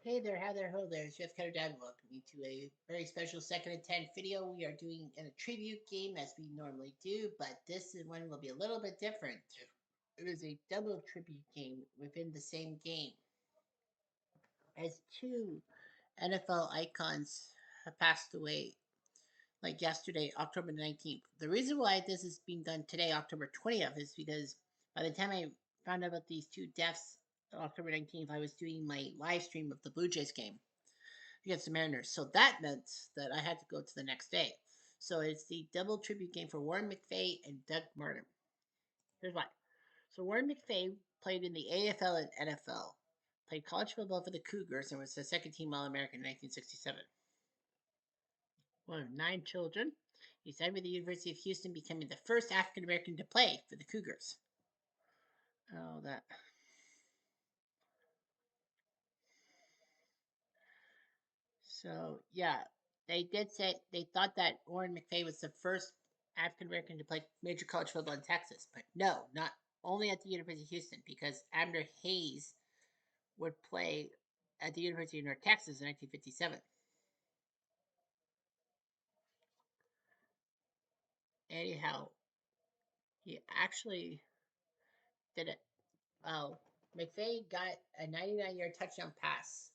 Hey there, how there, ho there, it's Jeff Cutter Dad. Welcome you to a very special second and 10 video. We are doing a tribute game as we normally do, but this one will be a little bit different. It is a double tribute game within the same game, as two NFL icons have passed away, like yesterday, October 19th. The reason why this is being done today, October 20th, is because by the time I found out about these two deaths on October 19th, I was doing my live stream of the Blue Jays game against the Mariners. So that meant that I had to go to the next day. So it's the double tribute game for Warren McVea and Doug Martin. Here's why. So Warren McVea played in the AFL and NFL, played college football for the Cougars, and was the second team All American in 1967. One of 9 children, he signed with the University of Houston, becoming the first African American to play for the Cougars. Oh, that. So, yeah, they did say they thought that Warren McVea was the first African American to play major college football in Texas, but no, not only at the University of Houston, because Abner Hayes would play at the University of North Texas in 1957. Anyhow, he actually did it. McVea got a 99-yard touchdown pass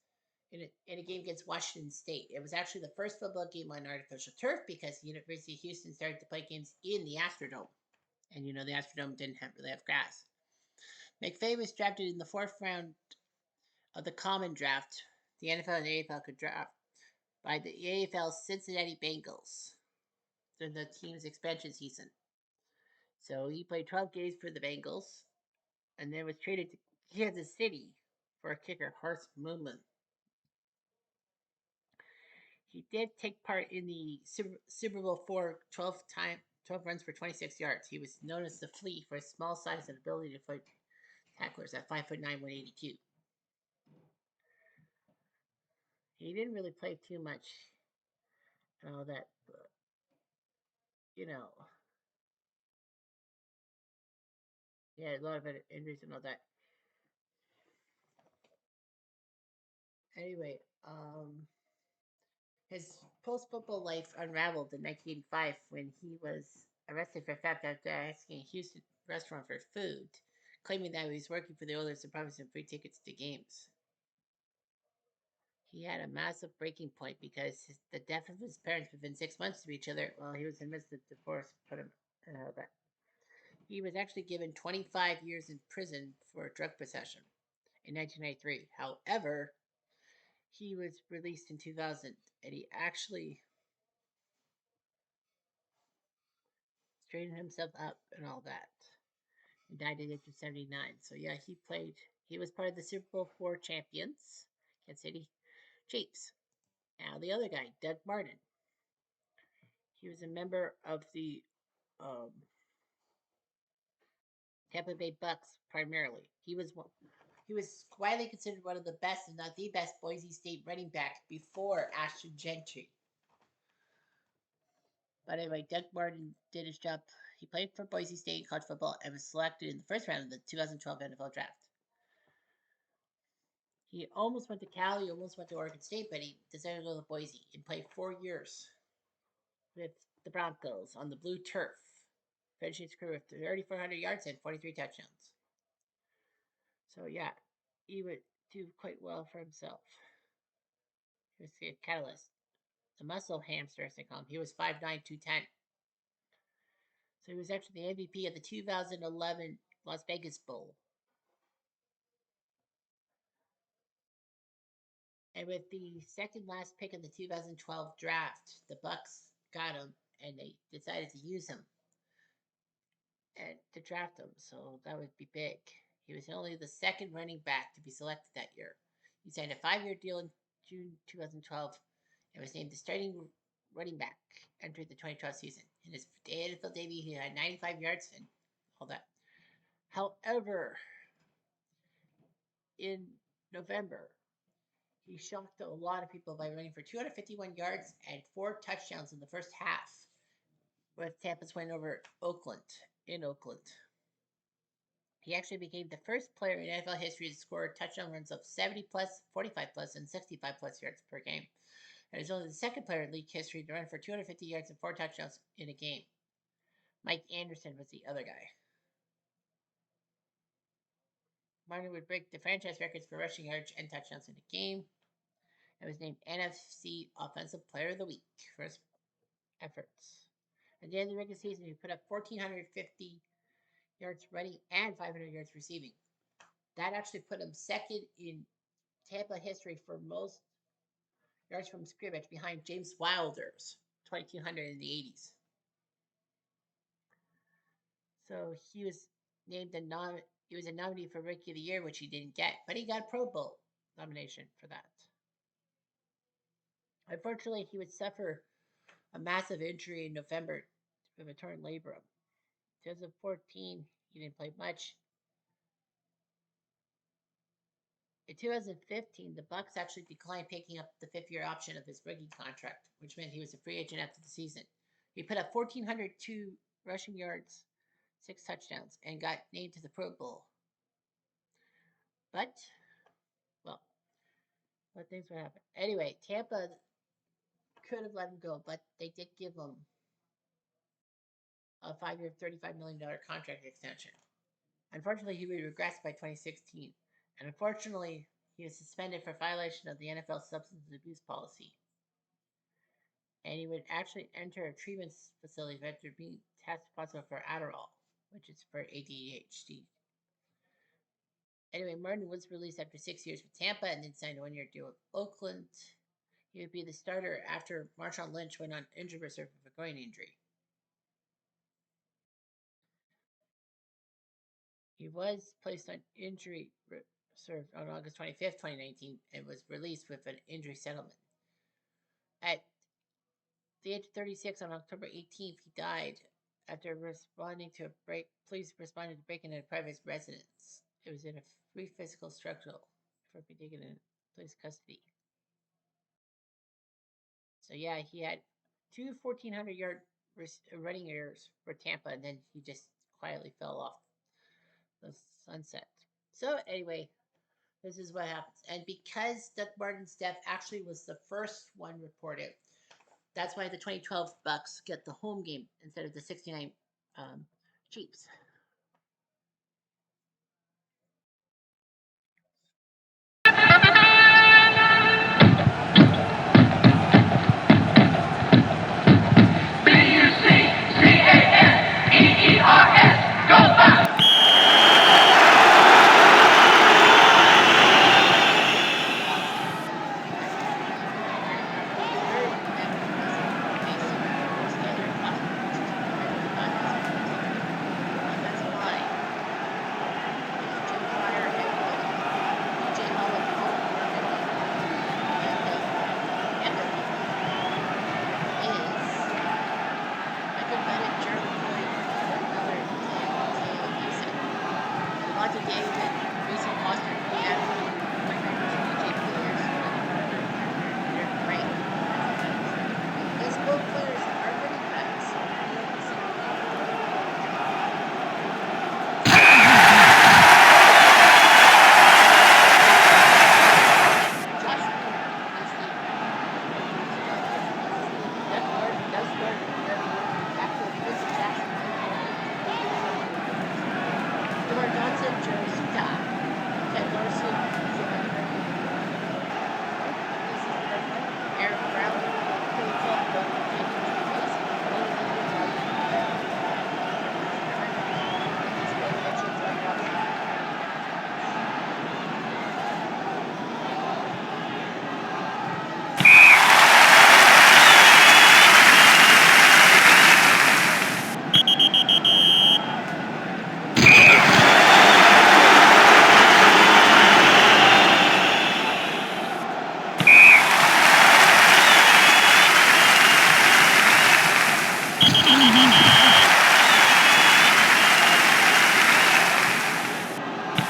in a game against Washington State. It was actually the first football game on artificial turf because the University of Houston started to play games in the Astrodome. And the Astrodome didn't really have grass. McVea was drafted in the fourth round of the common draft. The NFL and the AFL could draft by the AFL Cincinnati Bengals during the team's expansion season. So he played 12 games for the Bengals and then was traded to Kansas City for a kicker, Horace Mooman. He did take part in the Super Bowl IV 12 runs for 26 yards. He was known as the Flea for his small size and ability to fight tacklers at 5'9", 182. He didn't really play too much and all that, but, you know, he had a lot of injuries and all that. Anyway, his post football life unraveled in 1985 when he was arrested for theft after asking a Houston restaurant for food, claiming that he was working for the owners and promised him free tickets to games. He had a massive breaking point because the death of his parents within 6 months of each other while he was in the midst of divorce put him back. He was actually given 25 years in prison for drug possession in 1993. However, he was released in 2000 and he actually straightened himself up and all that. He died at the age of 79. So, yeah, he was part of the Super Bowl IV champions, Kansas City Chiefs. Now, the other guy, Doug Martin, he was a member of the um, Tampa Bay Bucks primarily. He was widely considered one of the best, if not the best, Boise State running back before Ashton Gentry. But anyway, Doug Martin did his job. He played for Boise State in college football and was selected in the first round of the 2012 NFL Draft. He almost went to Cal, he almost went to Oregon State, but he decided to go to Boise and played 4 years with the Broncos on the blue turf, finishing his career with 3,400 yards and 43 touchdowns. So, yeah, he would do quite well for himself. He was a catalyst. The muscle hamster, as they call him. He was 5'9", 210. So he was actually the MVP of the 2011 Las Vegas Bowl. And with the second last pick in the 2012 draft, the Bucks got him and they decided to use him and to draft him. So that would be big. He was only the second running back to be selected that year. He signed a 5-year deal in June 2012 and was named the starting running back entering the 2012 season. In his NFL debut, he had 95 yards and all that. However, in November, he shocked a lot of people by running for 251 yards and 4 touchdowns in the first half, with Tampa's win over Oakland in Oakland. He actually became the first player in NFL history to score touchdown runs of 70 plus, 45 plus, and 65 plus yards per game. And he's only the second player in league history to run for 250 yards and 4 touchdowns in a game. Mike Anderson was the other guy. Martin would break the franchise records for rushing yards and touchdowns in a game, and was named NFC Offensive Player of the Week for his efforts. At the end of the regular season, he put up 1,450 yards running and 500 yards receiving. That actually put him second in Tampa history for most yards from scrimmage, behind James Wilder's 2,200 in the 80s. So he was named he was a nominee for Rookie of the Year, which he didn't get, but he got a Pro Bowl nomination for that. Unfortunately, he would suffer a massive injury in November from a torn labrum. 2014, he didn't play much. In 2015, the Bucs actually declined picking up the fifth-year option of his rookie contract, which meant he was a free agent after the season. He put up 1,402 rushing yards, 6 touchdowns, and got named to the Pro Bowl. But, well, what things would happen. Anyway, Tampa could have let him go, but they did give him a 5-year, $35 million contract extension. Unfortunately, he would regress by 2016. And unfortunately, he was suspended for violation of the NFL substance abuse policy. And he would actually enter a treatment facility after being tested positive for Adderall, which is for ADHD. Anyway, Martin was released after 6 years with Tampa and then signed a 1-year deal with Oakland. He would be the starter after Marshawn Lynch went on injured reserve with a groin injury. He was placed on injury reserve on August 25th, 2019, and was released with an injury settlement. At the age of 36, on October 18th, he died after responding to police responded to breaking into a private residence. It was in a free physical struggle before being taken into police custody. So yeah, he had 2 1,400-yard running years for Tampa, and then he just quietly fell off the sunset. So anyway, this is what happens. And because Doug Martin's death actually was the first one reported, that's why the 2012 Bucs get the home game instead of the 69 Chiefs. BUCCANEERS, go back!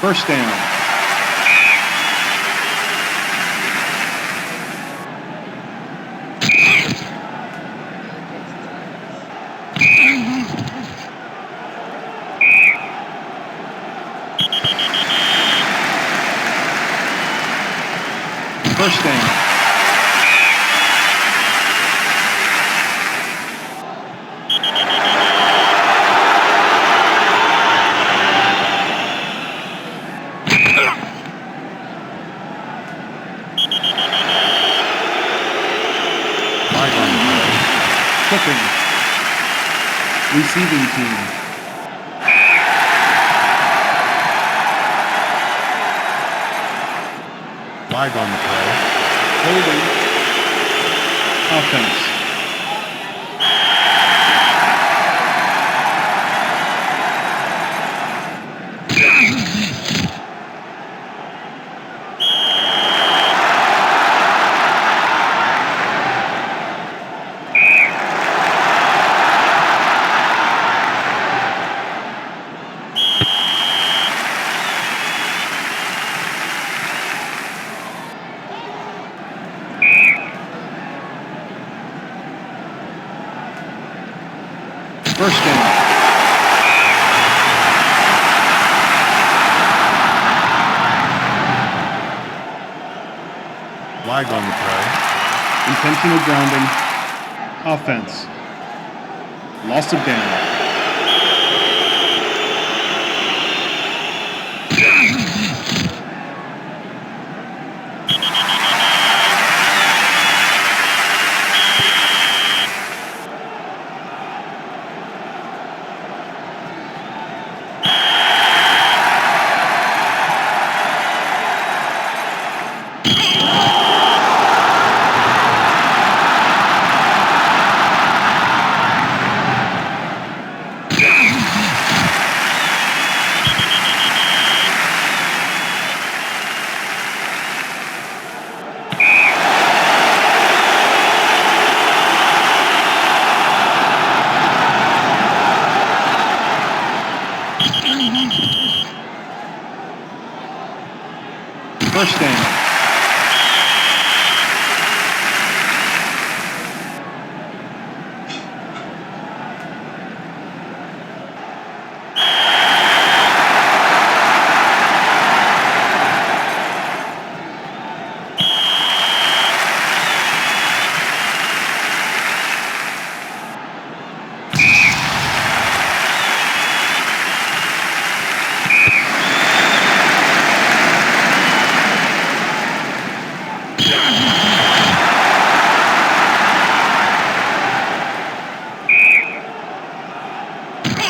First down. First down. Flag on the play. Kicking. Receiving team. Flag on the play. Holding. Offense. First down. Flag on the play. Intentional grounding. Offense. Loss of down. First down.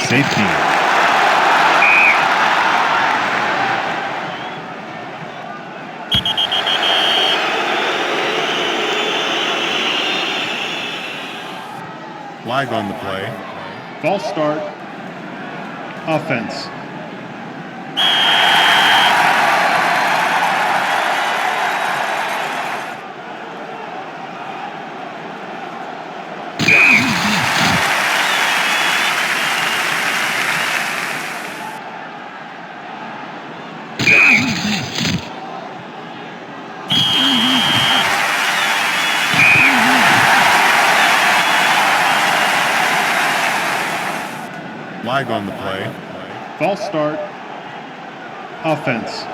Safety. Flag on the play. False start. Offense. Flag on the play. False start. Offense.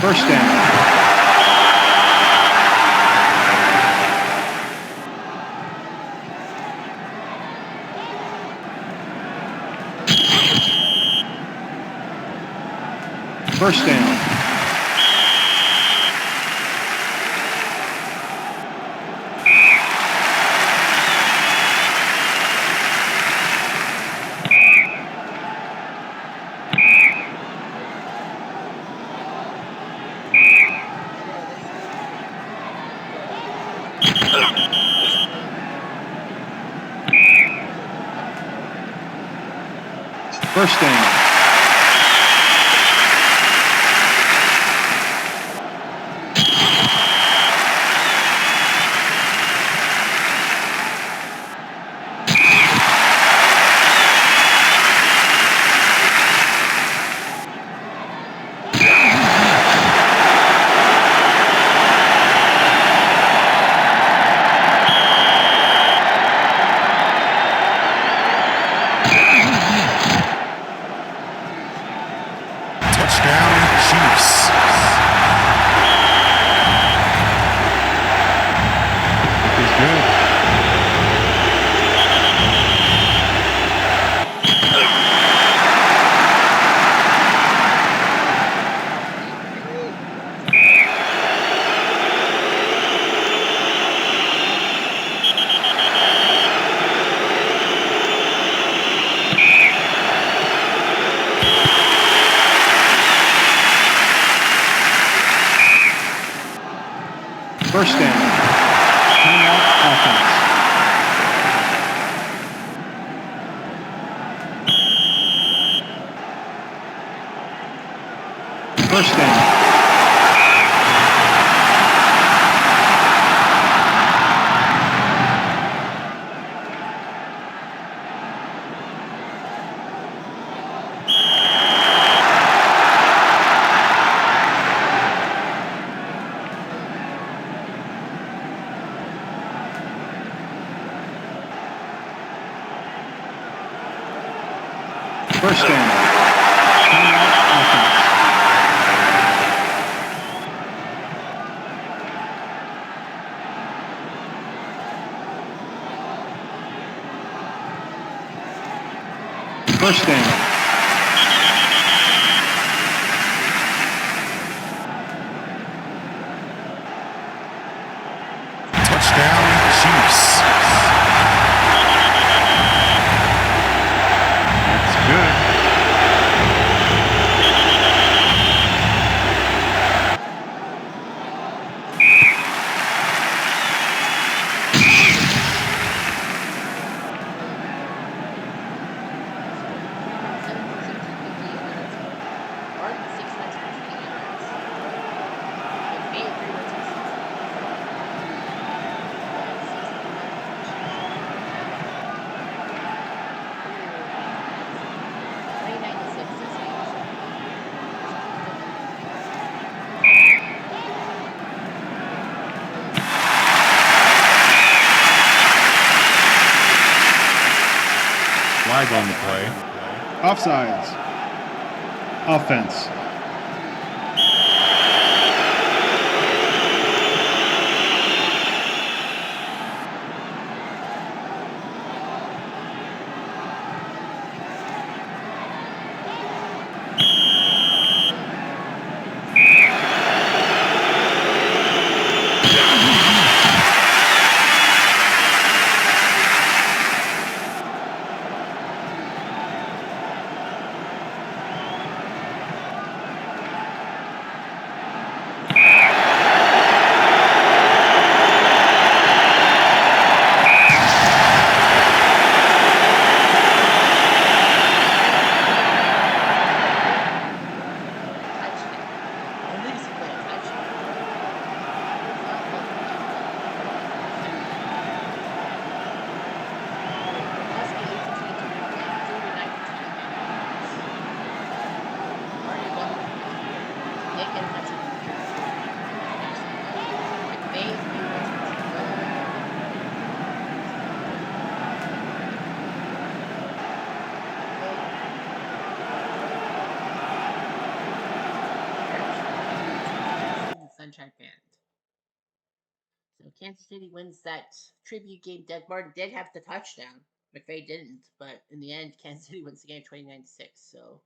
First down. First down. First down. First down. Timeout offense. First down. First down. Timeout offense. First down. Touchdown, Chiefs. That's good. Martin 6 runs for 20 yards. McVea 3 runs for 60. 29-6. That's Flag on the play. Offsides. Offense. at least he played a touchdown. Husky 8 for 22, 39 for 29 yards. Martin 11 for 15, 30 yards. He did get a touchdown in the third quarter and the next play. McVea 3 runs for 2. Sunshine Band. So Kansas City wins that tribute game. Doug Martin did have the touchdown. McVea didn't, but in the end, Kansas City wins the game 29-6. So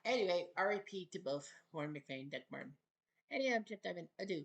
anyway, RIP to both Warren McVea and Doug Martin. Anyway, I'm Jeff Diamond. Adieu.